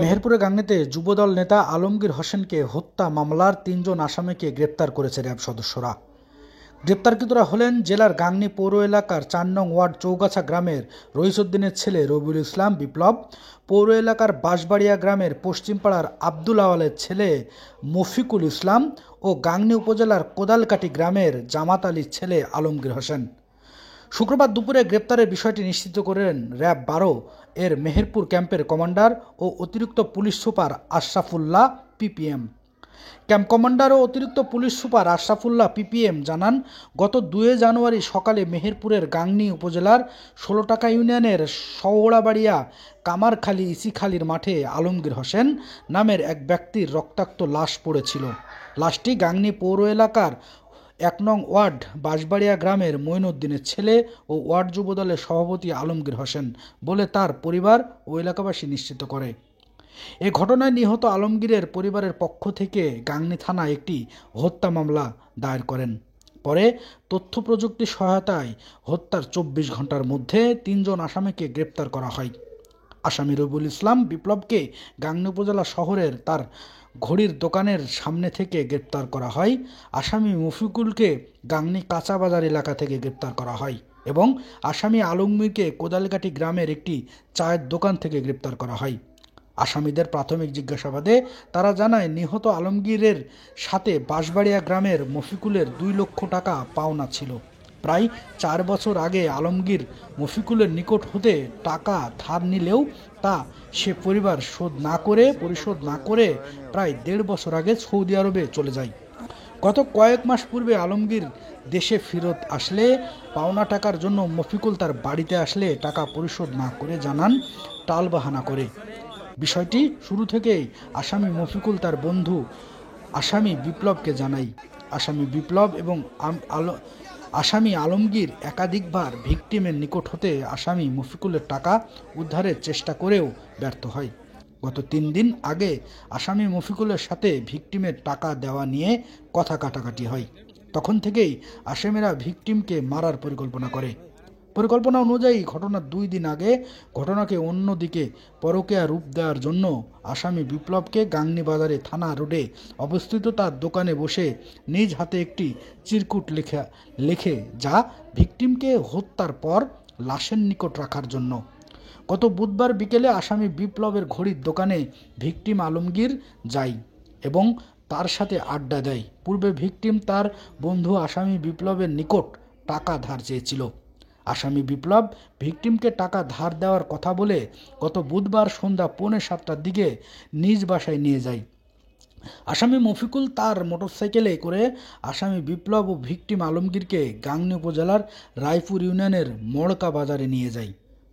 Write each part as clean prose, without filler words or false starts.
মেহেরপুরে গাংনীতে যুবদল নেতা আলমগীর হোসেনকে হত্যা মামলার ৩ জন আসামিকে গ্রেপ্তার করেছে র্যাব সদস্যরা। গ্রেপ্তারকৃতরা হলেন জেলার গাংনী পৌর এলাকার ৪ নং ওয়ার্ড চৌগাছা গ্রামের রইসউদ্দিনের ছেলে রবিউল ইসলাম বিপ্লব, পৌর এলাকার বাঁশবাড়িয়া গ্রামের পশ্চিমপাড়ার আব্দুল আওয়ালের ছেলে মফিকুল ইসলাম ও গাংনী উপজেলার কোদালকাটি গ্রামের জামাত আলীর ছেলে আলমগীর হোসেন। শুক্রবার দুপুরে গ্রেপ্তারের বিষয়টি নিশ্চিত করেন র্যাব ১২ এর মেহেরপুর ক্যাম্পের কমান্ডার ও অতিরিক্ত police super Ashrafullah PPM. Camp commander ও অতিরিক্ত পুলিশ সুপার আশরাফুল্লাহ পিপিএম জানান, গত ২ জানুয়ারি সকালে মেহেরপুরের গাংনী উপজেলার ১৬ টাকা ইউনিয়নের শওড়াবাড়িয়া কামারখালী ইসিখালীর মাঠে আলমগীর হোসেন নামের এক ব্যক্তির রক্তাক্ত লাশ পড়েছিল। লাশটি গাংনী পৌর এলাকার ১ নং ওয়ার্ড বাঁশবাড়িয়া গ্রামের মঈনুদ্দিনের ছেলে ও ওয়ার্ড যুবদলের সভাপতি আলমগীর হোসেন বলে তার পরিবার ও এলাকাবাসী নিশ্চিত করে। এ ঘটনায় নিহত আলমগীরের পরিবারের পক্ষ থেকে গাংনী থানায় একটি হত্যা মামলা দায়ের করেন। পরে তথ্য প্রযুক্তির সহায়তায় হত্যার ২৪ ঘন্টার মধ্যে ৩ জন আসামিকে গ্রেপ্তার করা হয়। আসামি রবিউল ইসলাম বিপ্লবকে গাংনী উপজেলা শহরের তার ঘড়ির দোকানের সামনে থেকে গ্রেপ্তার করা হয়। আসামি মফিকুলকে গাংনী কাঁচা বাজার এলাকা থেকে গ্রেপ্তার করা হয় এবং আসামি আলমগীরকে কোদালকাটি গ্রামের একটি চায়ের দোকান থেকে গ্রেপ্তার করা হয়। আসামিদের প্রাথমিক জিজ্ঞাসাবাদে তারা জানায়, নিহত আলমগীরের সাথে বাঁশবাড়িয়া গ্রামের মফিকুলের ২ লক্ষ টাকা পাওনা ছিল। প্রায় ৪ বছর আগে আলমগীর মফিকুলের নিকট হতে টাকা ধার নিলেও তা সে পরিশোধ না করে প্রায় ১.৫ বছর আগে সৌদি আরবে চলে যায়। গত কয়েক মাস পূর্বে আলমগীর দেশে ফেরত আসলে পাওনা টাকার জন্য মফিকুল তার বাড়িতে আসলে টাকা পরিশোধ না করে জানান টালবাহানা করে। বিষয়টি শুরু থেকেই আসামি মফিকুল তার বন্ধু আসামি বিপ্লবকে জানায়। আসামি বিপ্লব এবং আসামি আলমগীর একাধিকবার ভিকটিমের নিকট হতে আসামি মফিকুলের টাকা উদ্ধারের চেষ্টা করেও ব্যর্থ হয়। গত ৩ দিন আগে আসামি মফিকুলের সাথে ভিকটিমের টাকা দেওয়া নিয়ে কথা কাটাকাটি হয়। তখন থেকেই আসামিরা ভিকটিমকে মারার পরিকল্পনা অনুযায়ী ঘটনার ২ দিন আগে ঘটনাকে অন্যদিকে পরকীয়া রূপ দেওয়ার জন্য আসামি বিপ্লবকে গাংনী বাজারে থানা রোডে অবস্থিত তার দোকানে বসে নিজ হাতে একটি চিরকুট লেখে যা ভিকটিমকে হত্যার পর লাশের নিকট রাখার জন্য। গত বুধবার বিকেলে আসামি বিপ্লবের ঘড়ির দোকানে ভিকটিম আলমগীর যায় এবং তার সাথে আড্ডা দেয়। পূর্বে ভিকটিম তার বন্ধু আসামি বিপ্লবের নিকট টাকা ধার চেয়েছিল। আসামি বিপ্লব ভিকটিমকে টাকা ধার দেওয়ার কথা বলে গত বুধবার সন্ধ্যা 6:45টার দিকে নিজ বাসায় নিয়ে যায়। আসামি মফিকুল তার মোটরসাইকেলে করে আসামি বিপ্লব ও ভিকটিম আলমগীরকে গাংনী উপজেলার রায়পুর ইউনিয়নের মড়কা বাজারে নিয়ে যায়।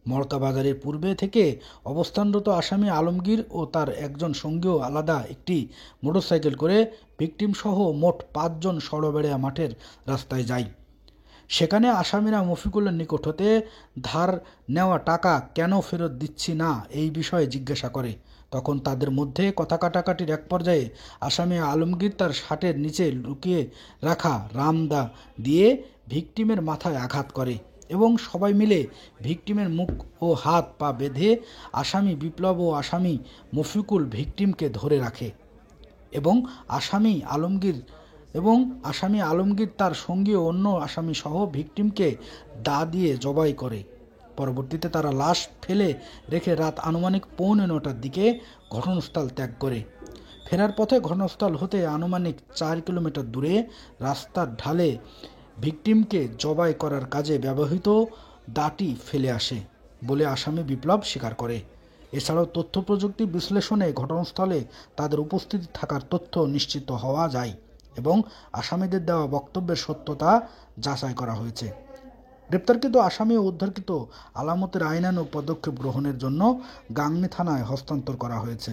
মড়কা বাজারের পূর্বে থেকে অবস্থানরত আসামি আলমগীর ও তার একজন সঙ্গীও আলাদা একটি মোটরসাইকেল করে ভিকটিম সহ মোট ৫ জন শওড়াবাড়িয়া মাঠের রাস্তায় যায়। সেখানে আসামিরা মফিকুলের নিকট হতে ধার নেওয়া টাকা কেন ফেরত দিচ্ছি না এই বিষয়ে জিজ্ঞাসা করে। তখন তাদের মধ্যে কথা কাটাকাটির এক পর্যায়ে আসামি আলমগীর তার শার্টের নিচে লুকিয়ে রাখা রামদা দিয়ে ভিকটিমের মাথায় আঘাত করে এবং সবাই মিলে ভিকটিমের মুখ ও হাত পা বেঁধে আসামি বিপ্লব ও আসামি মফিকুল ভিকটিমকে ধরে রাখে এবং আসামি আলমগীর তার সঙ্গী অন্য আসামি সহ ভিকটিমকে দা দিয়ে জবাই করে। পরবর্তীতে তারা লাশ ফেলে রেখে রাত আনুমানিক 9:45টার দিকে ঘটনাস্থল ত্যাগ করে। ফেরার পথে ঘটনাস্থল হতে আনুমানিক 4 কিলোমিটার দূরে রাস্তার ঢালে ভিকটিমকে জবাই করার কাজে ব্যবহৃত দাটি ফেলে আসে বলে আসামি বিপ্লব স্বীকার করে। এছাড়াও তথ্য প্রযুক্তি বিশ্লেষণে ঘটনাস্থলে তাদের উপস্থিতি থাকার তথ্য নিশ্চিত হওয়া যায় এবং আসামিদের দেওয়া বক্তব্যের সত্যতা যাচাই করা হয়েছে। গ্রেপ্তারকৃত আসামি ও উদ্ধারকৃত আলামতের আইনানুগ পদক্ষেপ গ্রহণের জন্য গাংনী থানায় হস্তান্তর করা হয়েছে।